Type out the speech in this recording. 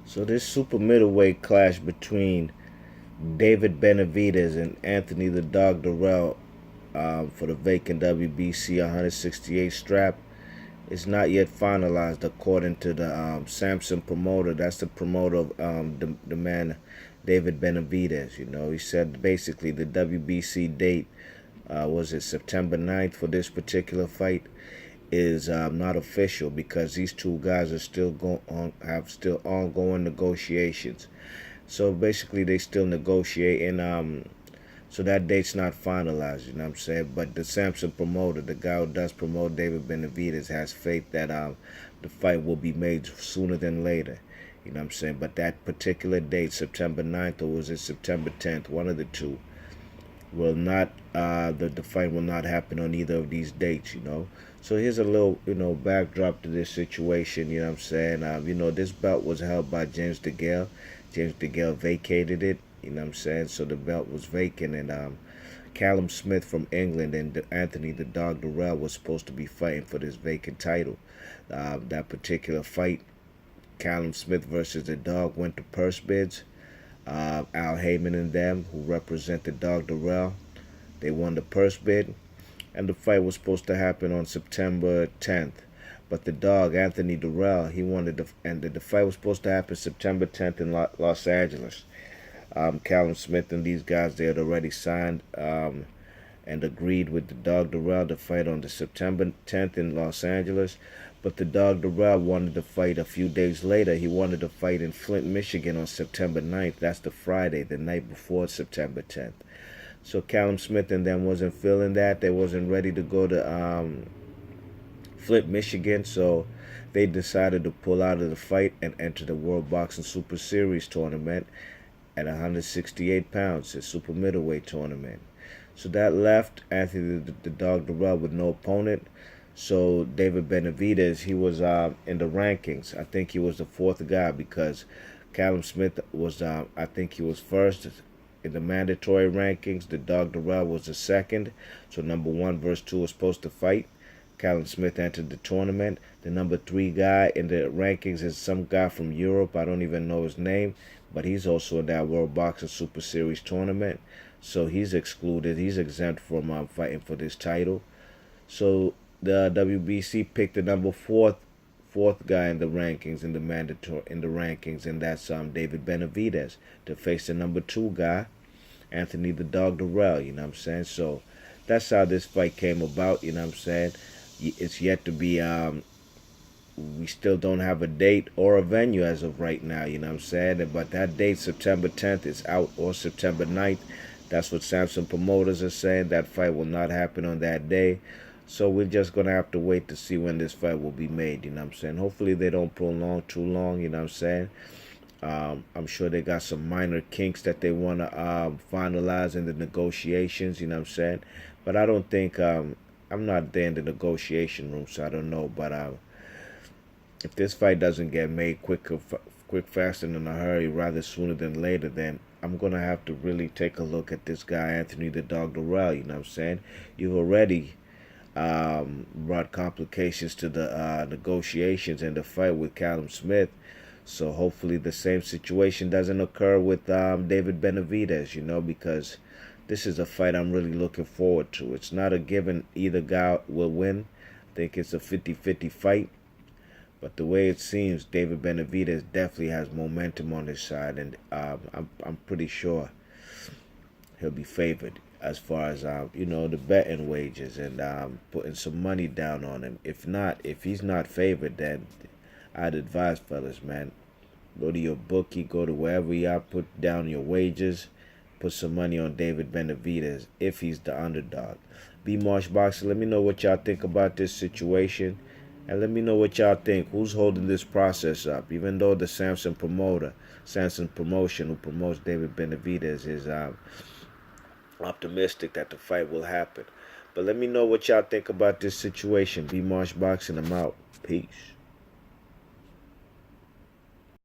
So this super middleweight clash between David Benavidez and Anthony the Dog Dirrell for the vacant WBC 168 strap is not yet finalized according to the Samson promoter. That's the promoter of the man David Benavidez. You know, he said basically the WBC date was it September 9th for this particular fight is not official because these two guys are still have still ongoing negotiations. So basically, they still negotiating. So that date's not finalized. You know what I'm saying? But the Samson promoter, the guy who does promote David Benavidez, has faith that the fight will be made sooner than later. You know what I'm saying? But that particular date, September 9th, or was it September 10th? One of the two will not the fight will not happen on either of these dates, you know. So here's a little, backdrop to this situation, you know what I'm saying? This belt was held by James DeGale. James DeGale vacated it, you know what I'm saying? So the belt was vacant, and Callum Smith from England and Anthony the Dog Dirrell was supposed to be fighting for this vacant title. That particular fight, Callum Smith versus the Dog, went to purse bids. Al Heyman and them, who represent the Dog Dirrell, they won the purse bid, and the fight was supposed to happen on September 10th. But the Dog, Anthony Dirrell, he wanted the fight was supposed to happen September 10th in Los Angeles. Callum Smith and these guys, they had already signed and agreed with the Dog Dirrell to fight on the September 10th in Los Angeles. But the Dog Dirrell wanted to fight a few days later. He wanted to fight in Flint, Michigan on September 9th. That's the Friday, the night before September 10th. So Callum Smith and them wasn't feeling that. They wasn't ready to go to Flint, Michigan. So they decided to pull out of the fight and enter the World Boxing Super Series tournament at 168 pounds, a super middleweight tournament. So that left Anthony the Dog Dirrell with no opponent. So David Benavidez, he was in the rankings. I think he was the fourth guy because Callum Smith was, I think he was first in the mandatory rankings. The Dog Dirrell was the second. So number 1 versus 2 was supposed to fight. Callum Smith entered the tournament. The number 3 guy in the rankings is some guy from Europe. I don't even know his name, but he's also in that World Boxing Super Series tournament. So he's excluded. He's exempt from fighting for this title. So the WBC picked the number fourth guy in the rankings, in the rankings, and that's David Benavidez to face the number 2 guy, Anthony the Dog Dirrell. You know what I'm saying? So that's how this fight came about. You know what I'm saying? It's yet to be. We still don't have a date or a venue as of right now. You know what I'm saying? But that date, September 10th, is out, or September 9th. That's what Samson promoters are saying. That fight will not happen on that day. So we're just going to have to wait to see when this fight will be made, you know what I'm saying? Hopefully they don't prolong too long, you know what I'm saying? I'm sure they got some minor kinks that they want to finalize in the negotiations, you know what I'm saying? But I don't think, I'm not there in the negotiation room, so I don't know. But if this fight doesn't get made quick, faster, and in a hurry, rather sooner than later, then I'm going to have to really take a look at this guy, Anthony the Dog Dirrell, you know what I'm saying? You've already brought complications to the negotiations and the fight with Callum Smith. So hopefully the same situation doesn't occur with David Benavidez, you know, because this is a fight I'm really looking forward to. It's not a given either guy will win. I think it's a 50-50 fight. But the way it seems, David Benavidez definitely has momentum on his side, and I'm pretty sure he'll be favored as far as the betting wages and putting some money down on him. If he's not favored, then I'd advise, fellas, man, go to your bookie, go to wherever y'all put down your wages, put some money on David Benavidez if he's the underdog. B Marsh Boxer, let me know what y'all think about this situation, and let me know what y'all think. Who's holding this process up? Even though the Samson Promotion, who promotes David Benavidez, is optimistic that the fight will happen. But let me know what y'all think about this situation. B Marsh Boxing, I'm out. Peace.